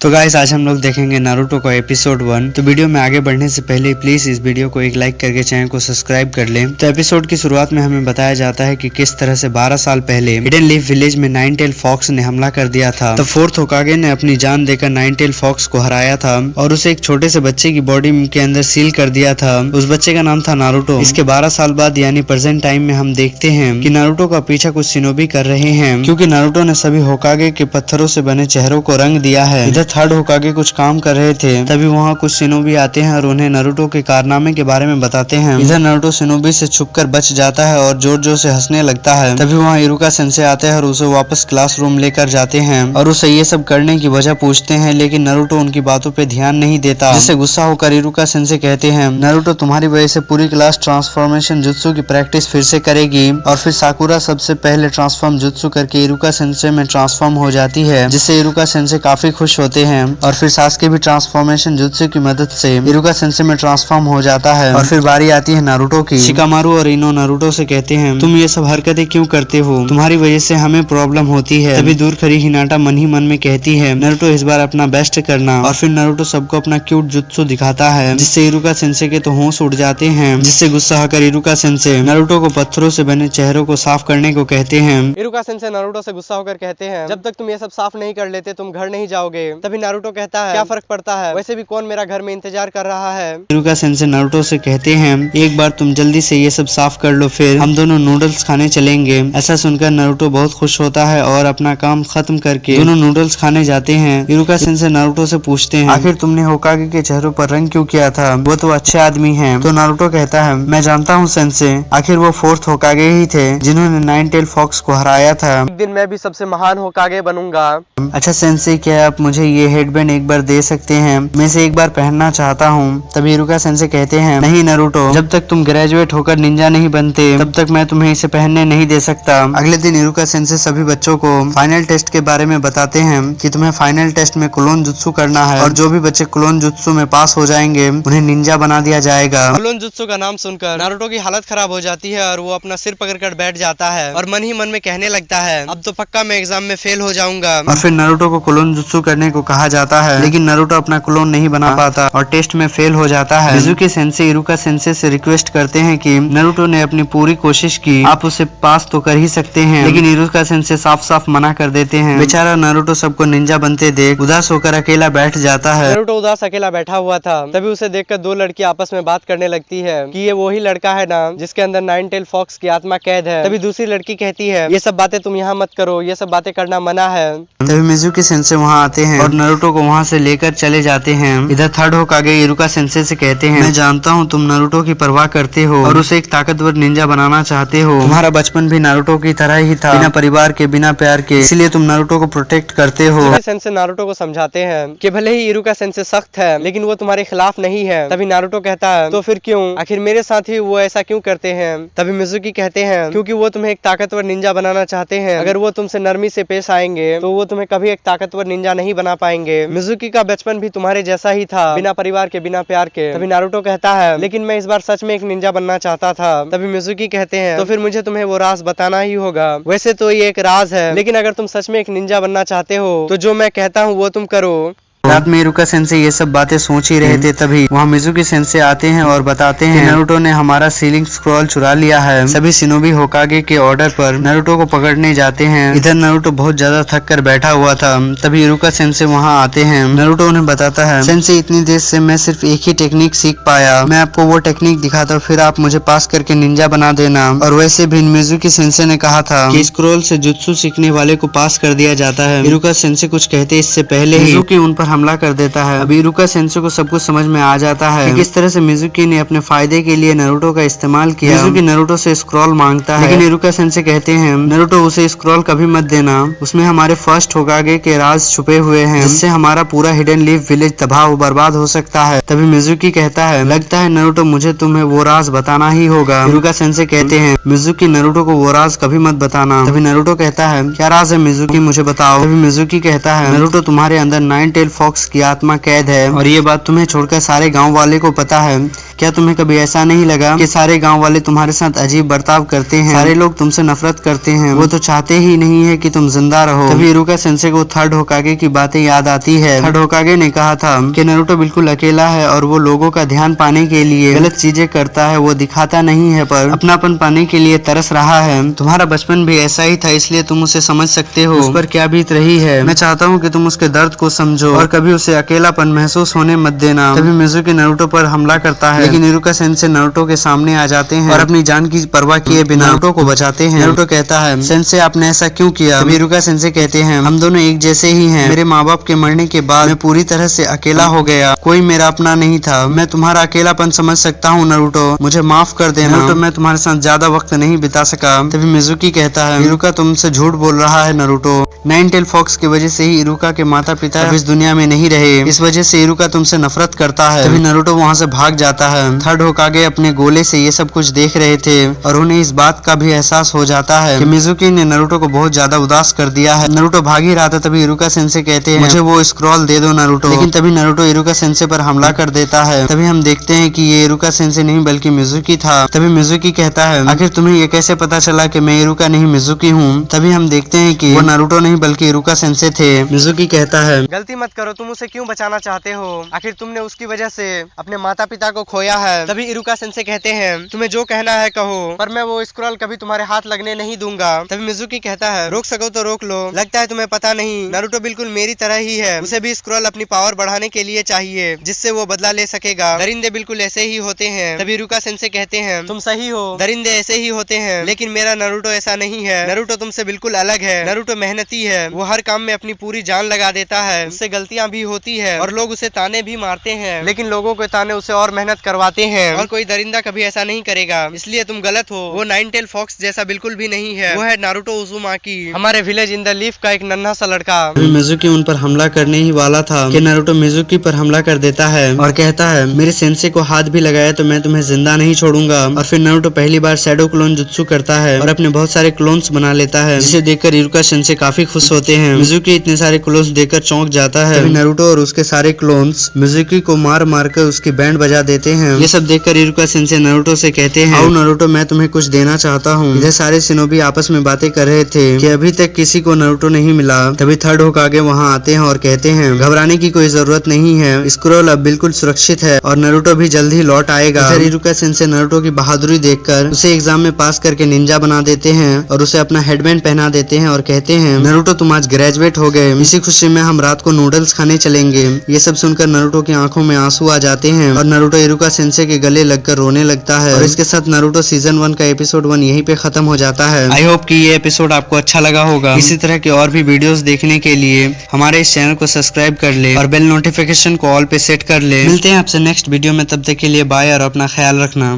तो गाइस आज हम लोग देखेंगे नारुतो का एपिसोड 1। तो वीडियो में आगे बढ़ने से पहले प्लीज इस वीडियो को एक लाइक करके चैनल को सब्सक्राइब कर लें। तो एपिसोड की शुरुआत में हमें बताया जाता है कि किस तरह से 12 साल पहले हिडन लीफ विलेज में नाइन टेल फॉक्स ने हमला कर दिया था। तो फोर्थ होकागे ने अपनी जान देकर नाइन टेल फॉक्स को हराया था और उसे एक छोटे से बच्चे की बॉडी के अंदर सील कर दिया था। उस बच्चे का नाम था नारुतो। इसके 12 साल बाद यानी प्रेजेंट टाइम में हम देखते हैं कि नारुतो का पीछा कुछ शिनोबी कर रहे हैं, क्योंकि नारुतो ने सभी होकागे के पत्थरों से बने चेहरों को रंग दिया है। इधर थर्ड होकागे कुछ काम कर रहे थे, तभी वहाँ कुछ शिनोबी आते हैं और उन्हें नारुतो के कारनामे के बारे में बताते हैं। इधर नारुतो शिनोबी से छुपकर बच जाता है और जोर जोर से हंसने लगता है। तभी वहाँ इरुका सेंसे आते हैं और उसे वापस क्लासरूम लेकर जाते हैं और उसे ये सब करने की वजह पूछते हैं, लेकिन नारुतो उनकी बातों पे ध्यान नहीं देता, जिससे गुस्सा होकर इरुका सेंसे कहते हैं नारुतो तुम्हारी वजह से पूरी क्लास ट्रांसफॉर्मेशन जुत्सु की प्रैक्टिस फिर से करेगी। और फिर साकुरा सबसे पहले ट्रांसफॉर्म जुत्सु करके इरुका सेंसे में ट्रांसफॉर्म हो जाती है, जिससे इरुका सेंसे काफी खुश होते हैं। और फिर सास्के भी ट्रांसफॉर्मेशन जुत्सु की मदद से इरुका सेंसे में ट्रांसफॉर्म हो जाता है। और फिर बारी आती है नारुतो की। शिकामारू और इनो नारुतो से कहते हैं तुम ये सब हरकतें क्यों करते हो, तुम्हारी वजह से हमें प्रॉब्लम होती है। तभी दूर खड़ी हिनाटा मन ही मन में कहती है नारुतो इस बार अपना बेस्ट करना। और फिर नारुतो सबको अपना क्यूट जुत्सु दिखाता है, जिससे इरुका सेंसे के तो होश उड़ जाते हैं, जिससे गुस्सा होकर इरुका सेंसे नारुतो को पत्थरों से बने चेहरों को साफ करने को कहते हैं। इरुका सेंसे नारुतो से गुस्सा होकर कहते हैं जब तक तुम ये सब साफ नहीं कर लेते तुम घर नहीं जाओगे। तभी नारुतो कहता है क्या फर्क पड़ता है, वैसे भी कौन मेरा घर में इंतजार कर रहा है। इरुका सेंसे नारुतो से कहते हैं एक बार तुम जल्दी से ये सब साफ कर लो, फिर हम दोनों नूडल्स खाने चलेंगे। ऐसा सुनकर नारुतो बहुत खुश होता है और अपना काम खत्म करके दोनों नूडल्स खाने जाते हैं। इरुका सेंसे नारुतो से पूछते हैं आखिर तुमने होकागे के चेहरों पर रंग क्यों किया था, वो तो अच्छे आदमी हैं। तो नारुतो कहता है मैं जानता हूँ सेंसे, आखिर वो फोर्थ होकागे ही थे जिन्होंने नाइन टेल फॉक्स को हराया था। एक दिन मैं भी सबसे महान होकागे बनूंगा। अच्छा सेंसे क्या आप मुझे ये हेडबैंड एक बार दे सकते हैं, मैं इसे एक बार पहनना चाहता हूँ। तभी इरुका सेंसे कहते हैं नहीं नारुतो, जब तक तुम ग्रेजुएट होकर निंजा नहीं बनते तब तक मैं तुम्हें इसे पहनने नहीं दे सकता। अगले दिन इरुका सेंसे सभी बच्चों को फाइनल टेस्ट के बारे में बताते हैं कि तुम्हें फाइनल टेस्ट में क्लोन जुत्सु करना है और जो भी बच्चे क्लोन जुत्सु में पास हो जाएंगे उन्हें निंजा बना दिया जाएगा। क्लोन जुत्सु का नाम सुनकर नारुतो की हालत खराब हो जाती है और वो अपना सिर पकड़कर बैठ जाता है और मन ही मन में कहने लगता है अब तो पक्का मैं एग्जाम में फेल हो जाऊंगा। और फिर नारुतो को क्लोन जुत्सु करने को कहा जाता है, लेकिन नारुतो अपना क्लोन नहीं बना पाता और टेस्ट में फेल हो जाता है। मिजुकी सेंसे इरुका सेंसे से रिक्वेस्ट करते हैं कि नारुतो ने अपनी पूरी कोशिश की, आप उसे पास तो कर ही सकते हैं, लेकिन इरुका सेंसे साफ साफ मना कर देते हैं। बेचारा नारुतो सबको निंजा बनते देख उदास होकर अकेला बैठ जाता है। नारुतो उदास अकेला बैठा हुआ था, तभी उसे देखकर दो लड़की आपस में बात करने लगती है कि ये वही लड़का है ना जिसके अंदर नाइन टेल फॉक्स की आत्मा कैद है। तभी दूसरी लड़की कहती है ये सब बातें तुम यहाँ मत करो, ये सब बातें करना मना है। तभी मिजुकी सेंसे वहाँ आते हैं और नारुतो को वहाँ से लेकर चले जाते हैं। इधर थर्ड होकागे इरुका सेंसे से कहते हैं मैं जानता हूँ तुम नारुतो की परवाह करते हो और उसे एक ताकतवर निंजा बनाना चाहते हो। तुम्हारा बचपन भी नारुतो की तरह ही था, बिना परिवार के बिना प्यार के, इसलिए तुम नारुतो को प्रोटेक्ट करते हो। सेंसे नारुतो को समझाते हैं कि भले ही इरुका सेंसे सख्त है लेकिन वो तुम्हारे खिलाफ नहीं है। तभी नारुतो कहता है तो फिर क्यों, आखिर मेरे साथ ही वो ऐसा क्यों करते हैं। तभी मिजुकी कहते हैं क्योंकि वो तुम्हें एक ताकतवर निंजा बनाना चाहते हैं, अगर वो तुमसे नरमी से पेश आएंगे तो वो तुम्हें कभी एक ताकतवर निंजा नहीं बना पाएंगे। मिजुकी का बचपन भी तुम्हारे जैसा ही था, बिना परिवार के बिना प्यार के। तभी नारुतो कहता है लेकिन मैं इस बार सच में एक निंजा बनना चाहता था। तभी मिजुकी कहते हैं तो फिर मुझे तुम्हें वो राज बताना ही होगा। वैसे तो ये एक राज है, लेकिन अगर तुम सच में एक निंजा बनना चाहते हो तो जो मैं कहता हूँ वो तुम करो। रात में इरुका सेंसे ये सब बातें सोच ही रहे थे, तभी वहाँ मिजुकी सेंसे आते हैं और बताते हैं नारुतो ने हमारा सीलिंग स्क्रॉल चुरा लिया है। सभी शिनोबी होकागे के ऑर्डर पर नारुतो को पकड़ने जाते हैं। इधर नारुतो बहुत ज्यादा थक कर बैठा हुआ था, तभी इरुका सेंसे वहाँ आते हैं। नारुतो उन्हें बताता है सेंसे इतनी देर से मैं सिर्फ एक ही टेक्निक सीख पाया, मैं आपको वो टेक्निक दिखाता हूँ, फिर आप मुझे पास करके निंजा बना देना। और वैसे भी मिजुकी सेंसे ने कहा था कि स्क्रॉल से जुत्सु सीखने वाले को पास कर दिया जाता है। इरुका सेंसे कुछ कहते इससे पहले ही मिजुकी उन पर हमला कर देता है। अभी इरुका सेंसे को सब कुछ समझ में आ जाता है कि किस तरह से मिजुकी ने अपने फायदे के लिए नारुतो का इस्तेमाल किया। मिजुकी नारुतो से स्क्रॉल मांगता है, लेकिन इरुका सेंसे कहते हैं नारुतो उसे स्क्रॉल कभी मत देना, उसमें हमारे फर्स्ट होकागे के राज छुपे हुए हैं, जिससे हमारा पूरा हिडन लीफ विलेज तबाह व बर्बाद हो सकता है। तभी मिजुकी कहता है लगता है नारुतो मुझे तुम्हें वो राज बताना ही होगा। इरुका सेंसे कहते हैं मिजुकी नारुतो को वो राज कभी मत बताना। तभी नारुतो कहता है क्या राज है मिजुकी, मुझे बताओ। तभी मिजुकी कहता है नारुतो तुम्हारे अंदर नाइन टेल फॉक्स की आत्मा कैद है और ये बात तुम्हें छोड़कर सारे गांव वाले को पता है क्या तुम्हें कभी ऐसा नहीं लगा कि सारे गांव वाले तुम्हारे साथ अजीब बर्ताव करते हैं, सारे लोग तुमसे नफरत करते हैं, वो तो चाहते ही नहीं है कि तुम जिंदा रहो। तभी इरुका सेंसे को थर्ड होकागे की बातें याद आती है। थर्ड होकागे ने कहा था कि नारुतो बिल्कुल अकेला है और वो लोगों का ध्यान पाने के लिए गलत चीजें करता है, वो दिखाता नहीं है पर अपनापन पाने के लिए तरस रहा है। तुम्हारा बचपन भी ऐसा ही था, इसलिए तुम उसे समझ सकते हो, उस पर क्या बीत रही है। मैं चाहता हूँ कि तुम उसके दर्द को समझो और कभी उसे अकेलापन महसूस होने मत देना। तभी मिज़ुकी नारुतो पर हमला करता है, लेकिन इरुका सेंसे नारुतो के सामने आ जाते हैं और अपनी जान की परवाह किए बिना नारुतो को बचाते हैं। नारुतो कहता है, सेंसे आपने ऐसा क्यों किया? तभी इरुका सेंसे कहते हैं, हम दोनों एक जैसे ही हैं। मेरे माँ बाप के मरने के बाद मैं पूरी तरह से अकेला हो गया, कोई मेरा अपना नहीं था। मैं तुम्हारा अकेलापन समझ सकता हूँ नारुतो, मुझे माफ कर देना। नारुतो, मैं तुम्हारे साथ ज्यादा वक्त नहीं बिता सका। तभी मिज़ुकी कहता है, इरुका तुमसे झूठ बोल रहा है नारुतो। नाइन टेल फॉक्स की वजह से ही इरुका के माता पिता अब इस दुनिया में नहीं रहे, इस वजह से इरुका तुमसे नफरत करता है। तभी नारुतो वहाँ से भाग जाता है। थर्ड होकागे अपने गोले से ये सब कुछ देख रहे थे और उन्हें इस बात का भी एहसास हो जाता है कि मिज़ुकी ने नारुतो को बहुत ज्यादा उदास कर दिया है। नारुतो भाग ही रहा था, तभी इरुका सेंसे कहते हैं, मुझे वो स्क्रॉल दे दो नारुतो। लेकिन तभी नारुतो इरुका सेंसे पर हमला कर देता है। तभी हम देखते हैं कि ये इरुका सेंसे नहीं बल्कि मिज़ुकी था। तभी मिज़ुकी कहता है, आखिर तुम्हें ये कैसे पता चला कि मैं इरुका नहीं मिज़ुकी हूँ? तभी हम देखते हैं कि वो नारुतो नहीं बल्कि इरुका सेंसे थे। मिज़ुकी कहता है, गलती मत करो, तुम उसे क्यों बचाना चाहते हो? आखिर तुमने उसकी वजह से अपने माता पिता को खोया है। तभी इरुका सेंसे कहते हैं, तुम्हें जो कहना है कहो, पर मैं वो स्क्रॉल कभी तुम्हारे हाथ लगने नहीं दूंगा। तभी मिज़ुकी कहता है, रोक सको तो रोक लो, लगता है तुम्हें पता नहीं, नारुतो बिल्कुल मेरी तरह ही है, उसे भी स्क्रॉल अपनी पावर बढ़ाने के लिए चाहिए, जिससे वो बदला ले सकेगा। दरिंदे बिल्कुल ऐसे ही होते हैं। तभी इरुका सेंसे कहते हैं, तुम सही हो, दरिंदे ऐसे ही होते हैं, लेकिन मेरा नारुतो ऐसा नहीं है। नारुतो तुमसे बिल्कुल अलग है। नारुतो मेहनती है, वो हर काम में अपनी पूरी जान लगा देता है, उससे गलतियां भी होती है और लोग उसे ताने भी मारते हैं, लेकिन लोगों के ताने उसे और मेहनत करवाते हैं और कोई दरिंदा कभी ऐसा नहीं करेगा, इसलिए तुम गलत हो। वो नाइन टेल फॉक्स जैसा बिल्कुल भी नहीं है, वो है नारुतो उज़ुमाकी, हमारे विलेज इन द लीफ का एक नन्हा सा लड़का। मिज़ुकी उन पर हमला करने ही वाला था कि नारुतो मिज़ुकी पर हमला कर देता है और कहता है, मेरे सेंसे को हाथ भी लगाया तो मैं तुम्हें जिंदा नहीं छोड़ूंगा। और फिर नारुतो पहली बार शैडो क्लोन जुत्सु करता है और अपने बहुत सारे क्लोन्स बना लेता है, जिसे देखकर इरुका सेंसे काफी खुश होते हैं। मिज़ुकी इतने सारे क्लोन्स देखकर चौंक जाता है। नारुतो और उसके सारे क्लोन्स मिज़ुकी को मार मार कर उसकी बैंड बजा देते हैं। ये सब देखकर इरुका सेंसे नारुतो से कहते हैं, आओ नारुतो, मैं तुम्हें कुछ देना चाहता हूँ। इधर सारे शिनोबी आपस में बातें कर रहे थे कि अभी तक किसी को नारुतो नहीं मिला। तभी थर्ड होकागे वहाँ आते हैं और कहते हैं, घबराने की कोई जरूरत नहीं है, स्क्रॉल अब बिल्कुल सुरक्षित है और नारुतो भी जल्द ही लौट आएगा। इधर इरुका सेंसे नारुतो की बहादुरी देखकर उसे एग्जाम में पास करके निंजा बना देते हैं और उसे अपना हेडबैंड पहना देते हैं और कहते हैं, नारुतो तुम आज ग्रेजुएट हो गए, इसी खुशी में हम रात को नूडल्स खाने चलेंगे। ये सब सुनकर नारुतो की आंखों में आंसू आ जाते हैं और नारुतो इरुका सेंसे के गले लगकर रोने लगता है। और इसके साथ नारुतो सीजन 1 का एपिसोड 1 यहीं पे खत्म हो जाता है। आई होप कि ये एपिसोड आपको अच्छा लगा होगा। इसी तरह के और भी वीडियोस देखने के लिए हमारे इस चैनल को सब्सक्राइब कर ले और बेल नोटिफिकेशन को ऑल पे सेट कर ले। मिलते हैं आपसे नेक्स्ट वीडियो में, तब तक के लिए बाय और अपना ख्याल रखना।